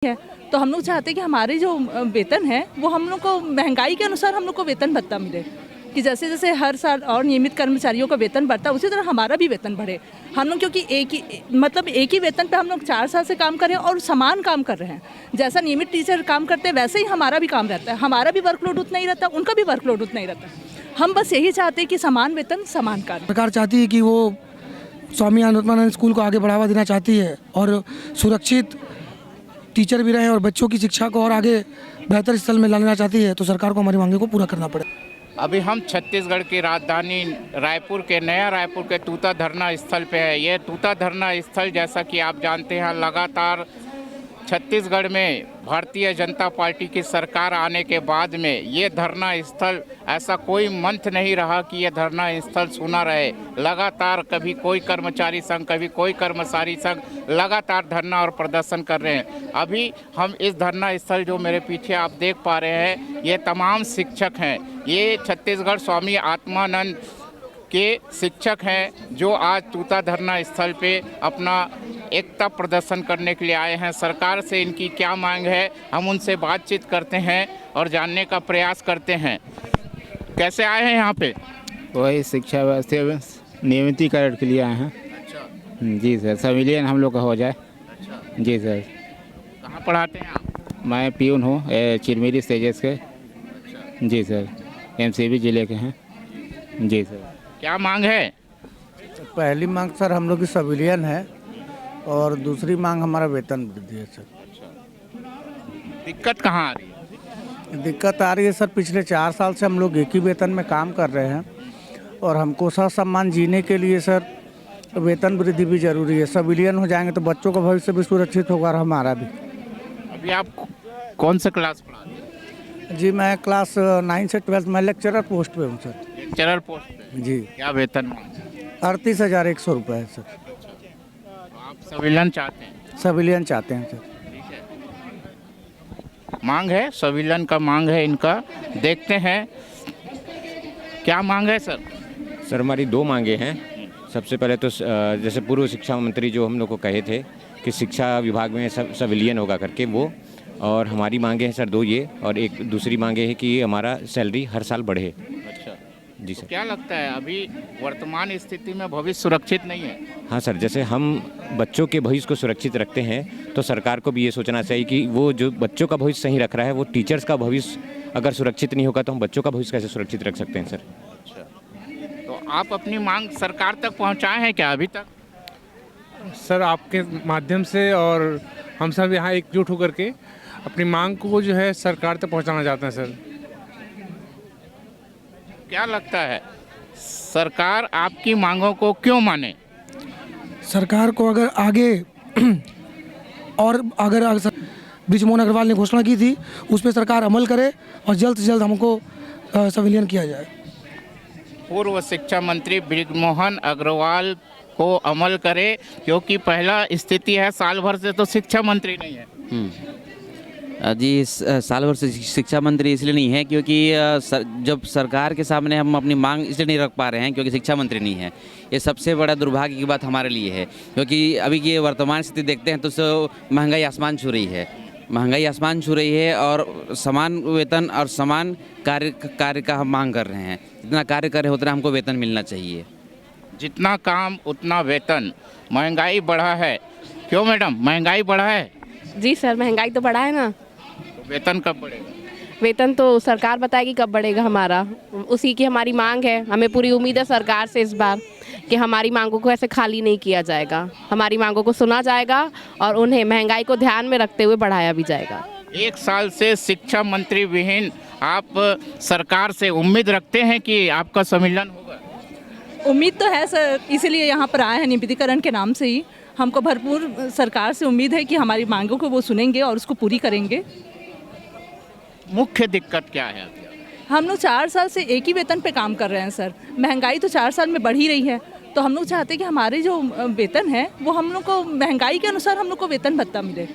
है। तो हम लोग चाहते हैं कि हमारे जो वेतन है वो हम लोग को महंगाई के अनुसार हम लोग को वेतन भत्ता मिले, कि जैसे जैसे हर साल और नियमित कर्मचारियों का वेतन बढ़ता है उसी तरह हमारा भी वेतन बढ़े। हम लोग क्योंकि एक ही वेतन पे हम लोग 4 साल से काम कर रहे हैं और समान काम कर रहे हैं। जैसा नियमित टीचर काम करते हैं वैसे ही हमारा भी काम रहता है, हमारा भी वर्कलोड उतना ही रहता है, उनका भी वर्कलोड उतना ही रहता है। हम बस यही चाहते हैं कि समान वेतन समान कार्य। सरकार चाहती है कि वो स्वामी आनंदमानंद स्कूल को आगे बढ़ावा देना चाहती है और सुरक्षित टीचर भी रहे और बच्चों की शिक्षा को और आगे बेहतर स्थल में लाना चाहती है, तो सरकार को हमारी मांगों को पूरा करना पड़ेगा। अभी हम छत्तीसगढ़ की राजधानी रायपुर के नया रायपुर के तूता धरना स्थल पे है। ये तूता धरना स्थल जैसा कि आप जानते हैं लगातार छत्तीसगढ़ में भारतीय जनता पार्टी की सरकार आने के बाद में ये धरना स्थल ऐसा कोई मंथ नहीं रहा कि ये धरना स्थल सुना रहे। लगातार कभी कोई कर्मचारी संघ कभी कोई कर्मचारी संघ लगातार धरना और प्रदर्शन कर रहे हैं। अभी हम इस धरना स्थल जो मेरे पीछे आप देख पा रहे हैं ये तमाम शिक्षक हैं। ये छत्तीसगढ़ स्वामी आत्मानंद के शिक्षक हैं जो आज तूता धरना स्थल पे अपना एकता प्रदर्शन करने के लिए आए हैं। सरकार से इनकी क्या मांग है हम उनसे बातचीत करते हैं और जानने का प्रयास करते हैं। कैसे आए हैं यहाँ पे? वही शिक्षा व्यवस्था नियमितीकरण के लिए आए हैं। अच्छा जी सर, संविलियन हम लोग का हो जाए। अच्छा, जी सर। कहाँ पढ़ाते हैं आप? मैं पियून हूँ चिरमिरी स्टेजेस के। जी सर, एमसीबी जिले के हैं। जी सर। क्या मांग है? पहली मांग सर हम लोग की सिविलियन है और दूसरी मांग हमारा वेतन वृद्धि है सर। दिक्कत कहाँ आ रही है? दिक्कत आ रही है सर, पिछले 4 साल से हम लोग एक ही वेतन में काम कर रहे हैं और हमको ससम्मान जीने के लिए सर वेतन वृद्धि भी जरूरी है। सिविलियन हो जाएंगे तो बच्चों का भविष्य भी सुरक्षित होगा और हमारा भी। अभी आप कौन सा क्लास पढ़ाते हैं? जी मैं क्लास 9 से 12 में लेक्चरर पोस्ट पे हूँ सर। लेक्चरर पोस्ट पे? जी। क्या वेतन मांगते हैं? 38,100 रुपये है सर। तो आप सिविलियन चाहते हैं? सिविलियन चाहते हैं सर। ठीक है, मांग है सिविलियन का, मांग है इनका। देखते हैं क्या मांग है सर। सर हमारी 2 मांगे हैं। सबसे पहले तो जैसे पूर्व शिक्षा मंत्री जो हम लोग को कहे थे कि शिक्षा विभाग में सिविलियन होगा करके वो, और हमारी मांगे हैं सर 2 ये, और एक दूसरी मांगे है कि हमारा सैलरी हर साल बढ़े। अच्छा जी सर। क्या लगता है अभी वर्तमान स्थिति में भविष्य सुरक्षित नहीं है? हाँ सर, जैसे हम बच्चों के भविष्य को सुरक्षित रखते हैं तो सरकार को भी ये सोचना चाहिए कि वो जो बच्चों का भविष्य सही रख रहा है वो टीचर्स का भविष्य अगर सुरक्षित नहीं होगा तो हम बच्चों का भविष्य कैसे सुरक्षित रख सकते हैं सर। अच्छा, तो आप अपनी मांग सरकार तक पहुंचाए हैं क्या अभी तक? सर आपके माध्यम से और हम सब यहाँ एकजुट होकर के अपनी मांग को जो है सरकार तक पहुँचाना चाहते हैं सर। क्या लगता है सरकार आपकी मांगों को क्यों माने? सरकार को अगर आगे और अगर बृजमोहन अग्रवाल ने घोषणा की थी उस पर सरकार अमल करे और जल्द से जल्द हमको सिविलियन किया जाए। पूर्व शिक्षा मंत्री बृजमोहन अग्रवाल को अमल करे, क्योंकि पहला स्थिति है साल भर से तो शिक्षा मंत्री नहीं है। जी साल भर से शिक्षा मंत्री इसलिए नहीं है क्योंकि जब सरकार के सामने हम अपनी मांग इसलिए नहीं रख पा रहे हैं क्योंकि शिक्षा मंत्री नहीं है। ये सबसे बड़ा दुर्भाग्य की बात हमारे लिए है, क्योंकि अभी की वर्तमान स्थिति देखते हैं तो महंगाई आसमान छू रही है। महंगाई आसमान छू रही है और समान वेतन और समान कार्य का हम मांग कर रहे हैं। जितना कार्य कर रहे उतना हमको वेतन मिलना चाहिए। जितना काम उतना वेतन। महंगाई बढ़ा है। क्यों मैडम, महंगाई बढ़ा है? जी सर, महंगाई तो बढ़ा है ना। तो वेतन कब बढ़ेगा? वेतन तो सरकार बताएगी कब बढ़ेगा हमारा, उसी की हमारी मांग है। हमें पूरी उम्मीद है सरकार से इस बार कि हमारी मांगों को ऐसे खाली नहीं किया जाएगा, हमारी मांगों को सुना जाएगा और उन्हें महंगाई को ध्यान में रखते हुए बढ़ाया भी जाएगा। 1 साल से शिक्षा मंत्री विहीन आप सरकार से उम्मीद रखते हैं कि आपका सम्मेलन होगा? उम्मीद तो है सर, इसीलिए यहाँ पर आए हैं नियमितीकरण के नाम से ही। हमको भरपूर सरकार से उम्मीद है कि हमारी मांगों को वो सुनेंगे और उसको पूरी करेंगे। मुख्य दिक्कत क्या है? हम लोग 4 साल से एक ही वेतन पे काम कर रहे हैं सर। महंगाई तो 4 साल में बढ़ ही रही है, तो हम लोग चाहते हैं कि हमारे जो वेतन है वो हम लोग को महंगाई के अनुसार हम लोग को वेतन भत्ता मिले,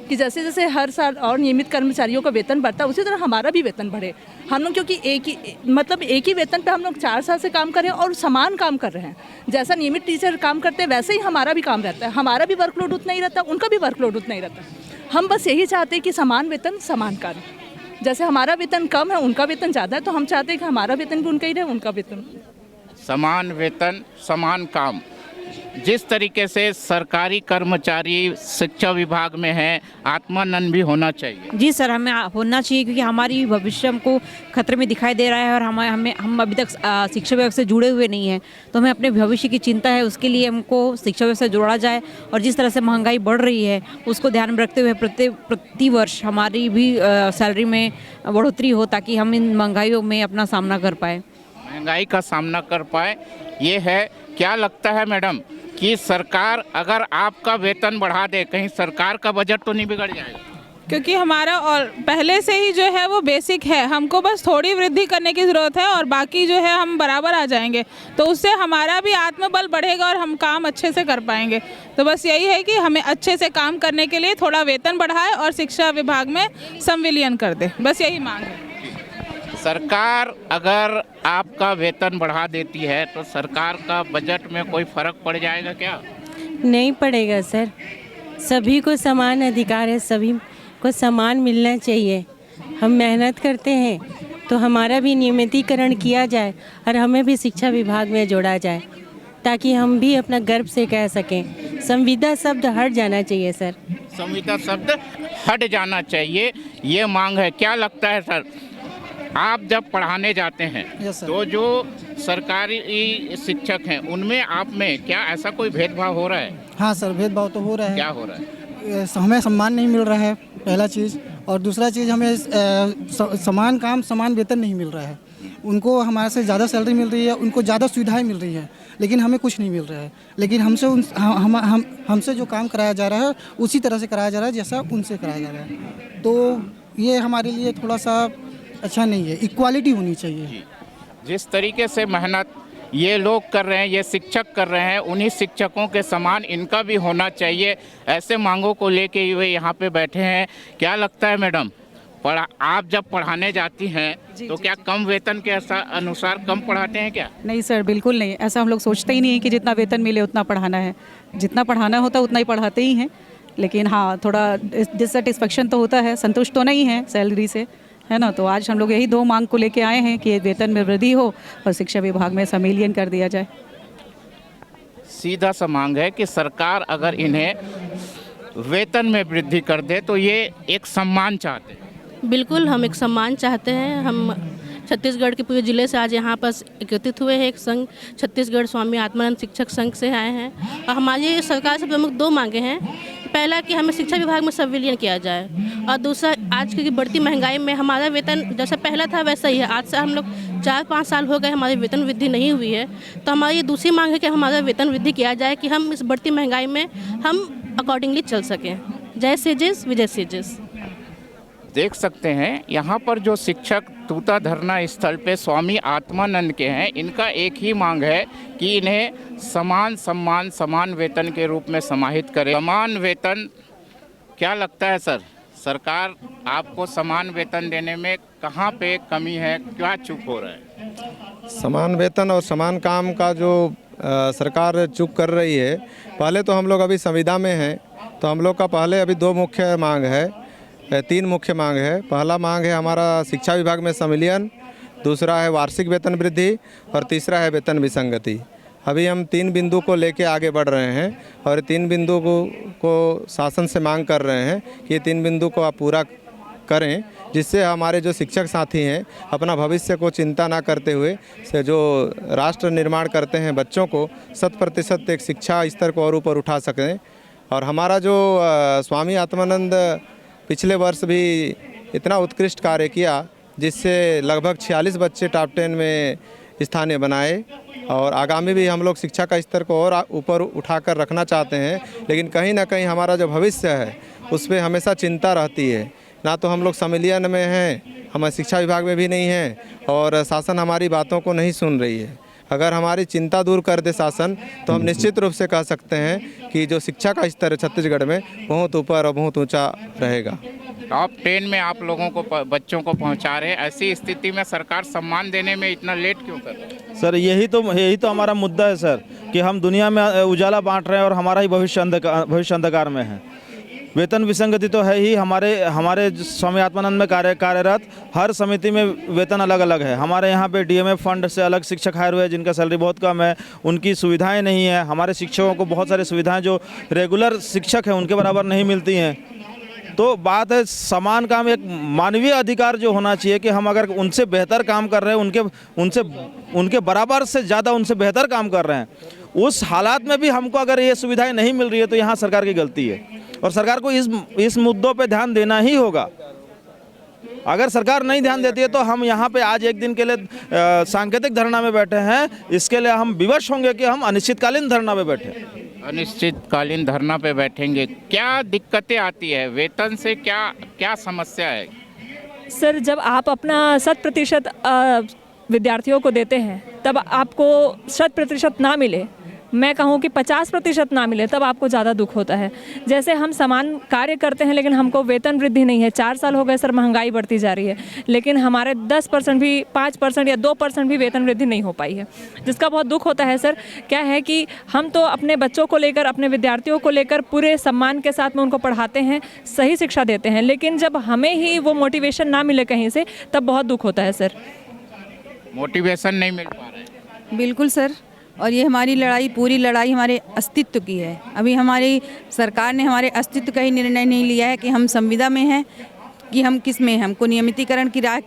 कि जैसे जैसे हर साल और नियमित कर्मचारियों का वेतन बढ़ता है उसी तरह हमारा भी वेतन बढ़े। हम लोग क्योंकि एक ही वेतन पे हम लोग 4 साल से काम कर रहे हैं और समान काम कर रहे हैं। जैसा नियमित टीचर काम करते हैं वैसे ही हमारा भी काम रहता है, हमारा भी वर्कलोड उतना ही रहता है, उनका भी वर्कलोड उतना ही रहता है। हम बस यही चाहते हैं कि समान वेतन समान कार्य। जैसे हमारा वेतन कम है, उनका वेतन ज़्यादा है, तो हम चाहते हैं कि हमारा वेतन भी उनका ही रहे, उनका वेतन। समान वेतन समान काम, जिस तरीके से सरकारी कर्मचारी शिक्षा विभाग में हैं, आत्मानंद भी होना चाहिए। जी सर, हमें होना चाहिए क्योंकि हमारी भविष्य हमको खतरे में दिखाई दे रहा है और हम अभी तक शिक्षा व्यवस्था से जुड़े हुए नहीं हैं, तो हमें अपने भविष्य की चिंता है। उसके लिए हमको शिक्षा व्यवस्था से जोड़ा जाए और जिस तरह से महंगाई बढ़ रही है उसको ध्यान में रखते हुए प्रति वर्ष हमारी भी सैलरी में बढ़ोतरी हो, ताकि हम इन महंगाइयों में अपना सामना कर पाए, महंगाई का सामना कर पाए। ये है, क्या लगता है मैडम कि सरकार अगर आपका वेतन बढ़ा दे, कहीं सरकार का बजट तो नहीं बिगड़ जाएगा? क्योंकि हमारा और पहले से ही जो है वो बेसिक है, हमको बस थोड़ी वृद्धि करने की ज़रूरत है और बाकी जो है हम बराबर आ जाएंगे, तो उससे हमारा भी आत्मबल बढ़ेगा और हम काम अच्छे से कर पाएंगे। तो बस यही है कि हमें अच्छे से काम करने के लिए थोड़ा वेतन बढ़ाए और शिक्षा विभाग में संविलियन कर दे, बस यही मांग है। सरकार अगर आपका वेतन बढ़ा देती है तो सरकार का बजट में कोई फर्क पड़ जाएगा क्या? नहीं पड़ेगा सर, सभी को समान अधिकार है, सभी को समान मिलना चाहिए। हम मेहनत करते हैं तो हमारा भी नियमितीकरण किया जाए और हमें भी शिक्षा विभाग में जोड़ा जाए, ताकि हम भी अपना गर्व से कह सकें। संविदा शब्द हट जाना चाहिए सर, संविदा शब्द हट जाना चाहिए, ये मांग है। क्या लगता है सर, आप जब पढ़ाने जाते हैं तो जो सरकारी शिक्षक हैं उनमें आप में क्या ऐसा कोई भेदभाव हो रहा है? हाँ सर, भेदभाव तो हो रहा है। क्या हो रहा है? हमें सम्मान नहीं मिल रहा है, पहला चीज़, और दूसरा चीज़ हमें समान काम समान वेतन नहीं मिल रहा है। उनको हमारे से ज़्यादा सैलरी मिल रही है, उनको ज़्यादा सुविधाएं मिल रही है, लेकिन हमें कुछ नहीं मिल रहा है। लेकिन हमसे जो काम कराया जा रहा है उसी तरह से कराया जा रहा है जैसा उनसे कराया जा रहा है, तो ये हमारे लिए थोड़ा सा अच्छा नहीं है। इक्वालिटी होनी चाहिए। जिस तरीके से मेहनत ये लोग कर रहे हैं, ये शिक्षक कर रहे हैं, उन्हीं शिक्षकों के समान इनका भी होना चाहिए। ऐसे मांगों को लेके वे यहाँ पे बैठे हैं। क्या लगता है मैडम, आप जब पढ़ाने जाती हैं तो क्या कम वेतन के अनुसार कम पढ़ाते हैं क्या? नहीं सर, बिल्कुल नहीं। ऐसा हम लोग सोचते ही नहीं है कि जितना वेतन मिले उतना पढ़ाना है। जितना पढ़ाना होता है उतना ही पढ़ाते ही हैं, लेकिन हाँ, थोड़ा डिससेटिस्फेक्शन तो होता है, संतुष्ट तो नहीं है सैलरी से, है ना। तो आज हम लोग यही दो मांग को लेके आए हैं कि वेतन में वृद्धि हो और शिक्षा विभाग में संविलियन कर दिया जाए। सीधा सा मांग है कि सरकार अगर इन्हें वेतन में वृद्धि कर दे तो ये एक सम्मान चाहते हैं। बिल्कुल, हम एक सम्मान चाहते हैं। हम छत्तीसगढ़ के पूरे ज़िले से आज यहाँ पर एकत्रित हुए हैं। एक संघ छत्तीसगढ़ स्वामी आत्मानंद शिक्षक संघ से आए हैं और हमारी सरकार से प्रमुख दो मांगे हैं। पहला कि हमें शिक्षा विभाग में संविलियन किया जाए और दूसरा, आज की बढ़ती महंगाई में हमारा वेतन जैसा पहला था वैसा ही है। आज से हम लोग 4-5 साल हो गए, हमारी वेतन वृद्धि नहीं हुई है, तो हमारी ये दूसरी मांग है कि हमारा वेतन वृद्धि किया जाए कि हम इस बढ़ती महंगाई में हम अकॉर्डिंगली चल सकें। जय सेजिस, विजय सेजिस। देख सकते हैं यहाँ पर जो शिक्षक तूता धरना स्थल पे स्वामी आत्मानंद के हैं, इनका एक ही मांग है कि इन्हें समान सम्मान समान वेतन के रूप में समाहित करें। समान वेतन, क्या लगता है सर, सरकार आपको समान वेतन देने में कहाँ पे कमी है, क्या चूक हो रहा है? समान वेतन और समान काम का जो सरकार चूक कर रही है, पहले तो हम लोग अभी संविदा में हैं, तो हम लोग का पहले अभी 2 मुख्य मांग है, 3 मुख्य मांग है। पहला मांग है हमारा शिक्षा विभाग में संविलियन, दूसरा है वार्षिक वेतन वृद्धि और तीसरा है वेतन विसंगति। अभी हम 3 बिंदु को लेके आगे बढ़ रहे हैं और 3 बिंदु को शासन से मांग कर रहे हैं कि ये 3 बिंदु को आप पूरा करें, जिससे हमारे जो शिक्षक साथी हैं अपना भविष्य को चिंता ना करते हुए से जो राष्ट्र निर्माण करते हैं बच्चों को 100% एक शिक्षा स्तर को और ऊपर उठा सकें। और हमारा जो स्वामी आत्मानंद पिछले वर्ष भी इतना उत्कृष्ट कार्य किया जिससे लगभग 46 बच्चे टॉप 10 में स्थानीय बनाए, और आगामी भी हम लोग शिक्षा का स्तर को और ऊपर उठाकर रखना चाहते हैं। लेकिन कहीं ना कहीं हमारा जो भविष्य है उस पर हमेशा चिंता रहती है। ना तो हम लोग संविलियन में हैं, हम शिक्षा विभाग में भी नहीं हैं और शासन हमारी बातों को नहीं सुन रही है। अगर हमारी चिंता दूर कर दे शासन तो हम निश्चित रूप से कह सकते हैं कि जो शिक्षा का स्तर है छत्तीसगढ़ में बहुत ऊपर और बहुत ऊंचा रहेगा। टॉप 10 में आप लोगों को बच्चों को पहुंचा रहे हैं, ऐसी स्थिति में सरकार सम्मान देने में इतना लेट क्यों कर रही है? सर यही तो हमारा मुद्दा है सर, कि हम दुनिया में उजाला बांट रहे हैं और हमारा ही भविष्य अंधकार में है। वेतन विसंगति तो है ही। हमारे जो स्वामी आत्मानंद में कार्यरत हर समिति में वेतन अलग अलग है। हमारे यहाँ पे डीएमएफ फंड से अलग शिक्षक हायर हुए हैं जिनका सैलरी बहुत कम है, उनकी सुविधाएं नहीं है। हमारे शिक्षकों को बहुत सारी सुविधाएं जो रेगुलर शिक्षक हैं उनके बराबर नहीं मिलती हैं। तो बात है समान काम, एक मानवीय अधिकार जो होना चाहिए कि हम अगर उनसे बेहतर काम कर रहे हैं, उनके बराबर से ज़्यादा उनसे बेहतर काम कर रहे हैं, उस हालात में भी हमको अगर ये सुविधाएं नहीं मिल रही है तो यहाँ सरकार की गलती है और सरकार को इस मुद्दों पे ध्यान देना ही होगा। अगर सरकार नहीं ध्यान देती है तो हम यहाँ पे आज एक दिन के लिए सांकेतिक धरना में बैठे हैं। इसके लिए हम विवश होंगे कि हम अनिश्चितकालीन धरना में बैठे। अनिश्चितकालीन धरना पे बैठेंगे। क्या दिक्कतें आती है वेतन से, क्या समस्या है? सर, जब आप अपना 100% विद्यार्थियों को देते हैं तब आपको 100% ना मिले, मैं कहूँ कि 50% ना मिले, तब आपको ज़्यादा दुख होता है। जैसे हम समान कार्य करते हैं लेकिन हमको वेतन वृद्धि नहीं है। 4 साल हो गए सर, महंगाई बढ़ती जा रही है, लेकिन हमारे 10% भी, 5% या 2% भी वेतन वृद्धि नहीं हो पाई है, जिसका बहुत दुख होता है सर। क्या है कि हम तो अपने बच्चों को लेकर, अपने विद्यार्थियों को लेकर पूरे सम्मान के साथ में उनको पढ़ाते हैं, सही शिक्षा देते हैं, लेकिन जब हमें ही वो मोटिवेशन ना मिले कहीं से, तब बहुत दुख होता है सर। मोटिवेशन नहीं मिल पा रहा है। बिल्कुल सर, और ये हमारी लड़ाई, पूरी लड़ाई हमारे अस्तित्व की है। अभी हमारी सरकार ने हमारे अस्तित्व का ही निर्णय नहीं लिया है कि हम संविदा में हैं कि हम किस में हैं। हमको नियमितीकरण की राह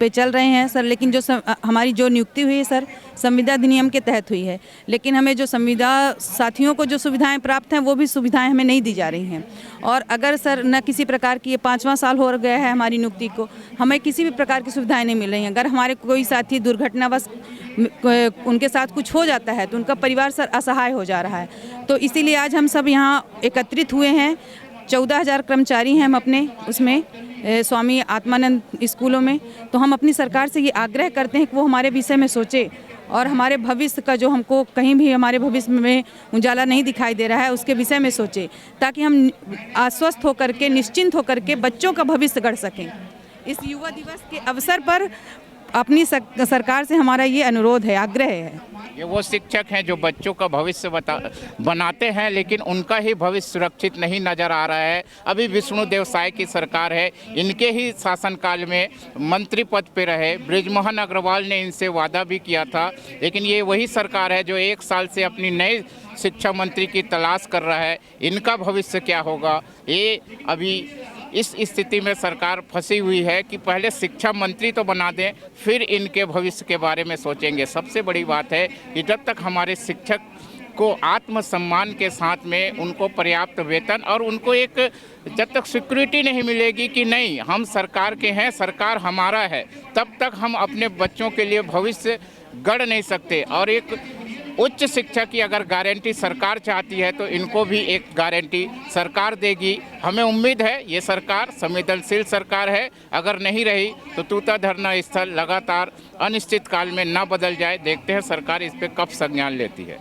पे चल रहे हैं सर, लेकिन जो हमारी जो नियुक्ति हुई है सर, संविदा अधिनियम के तहत हुई है, लेकिन हमें जो संविदा साथियों को जो सुविधाएं प्राप्त हैं वो भी सुविधाएं हमें नहीं दी जा रही हैं। और अगर सर न किसी प्रकार की, ये 5वां साल हो गया है हमारी नियुक्ति को, हमें किसी भी प्रकार की सुविधाएं नहीं मिल रही हैं। अगर हमारे कोई साथी दुर्घटनावश उनके साथ कुछ हो जाता है तो उनका परिवार सर असहाय हो जा रहा है। तो इसीलिए आज हम सब यहाँ एकत्रित हुए हैं। 14,000 कर्मचारी हैं हम अपने उसमें स्वामी आत्मानंद स्कूलों में। तो हम अपनी सरकार से ये आग्रह करते हैं कि वो हमारे विषय में सोचे और हमारे भविष्य का, जो हमको कहीं भी हमारे भविष्य में उजाला नहीं दिखाई दे रहा है, उसके विषय में सोचे, ताकि हम आश्वस्त होकर के, निश्चिंत होकर के बच्चों का भविष्य गढ़ सकें। इस युवा दिवस के अवसर पर अपनी सरकार से हमारा ये अनुरोध है, आग्रह है। ये वो शिक्षक हैं जो बच्चों का भविष्य बनाते हैं, लेकिन उनका ही भविष्य सुरक्षित नहीं नज़र आ रहा है। अभी विष्णुदेव साय की सरकार है, इनके ही शासनकाल में मंत्री पद पे रहे बृजमोहन अग्रवाल ने इनसे वादा भी किया था, लेकिन ये वही सरकार है जो 1 साल से अपनी नए शिक्षा मंत्री की तलाश कर रहा है। इनका भविष्य क्या होगा, ये अभी इस स्थिति में सरकार फंसी हुई है कि पहले शिक्षा मंत्री तो बना दें, फिर इनके भविष्य के बारे में सोचेंगे। सबसे बड़ी बात है कि जब तक हमारे शिक्षक को आत्मसम्मान के साथ में उनको पर्याप्त वेतन और उनको एक, जब तक सिक्योरिटी नहीं मिलेगी कि नहीं हम सरकार के हैं, सरकार हमारा है, तब तक हम अपने बच्चों के लिए भविष्य गढ़ नहीं सकते। और एक उच्च शिक्षा की अगर गारंटी सरकार चाहती है तो इनको भी एक गारंटी सरकार देगी। हमें उम्मीद है ये सरकार संवेदनशील सरकार है। अगर नहीं रही तो तूता धरना स्थल लगातार अनिश्चित काल में ना बदल जाए। देखते हैं सरकार इस पर कब संज्ञान लेती है।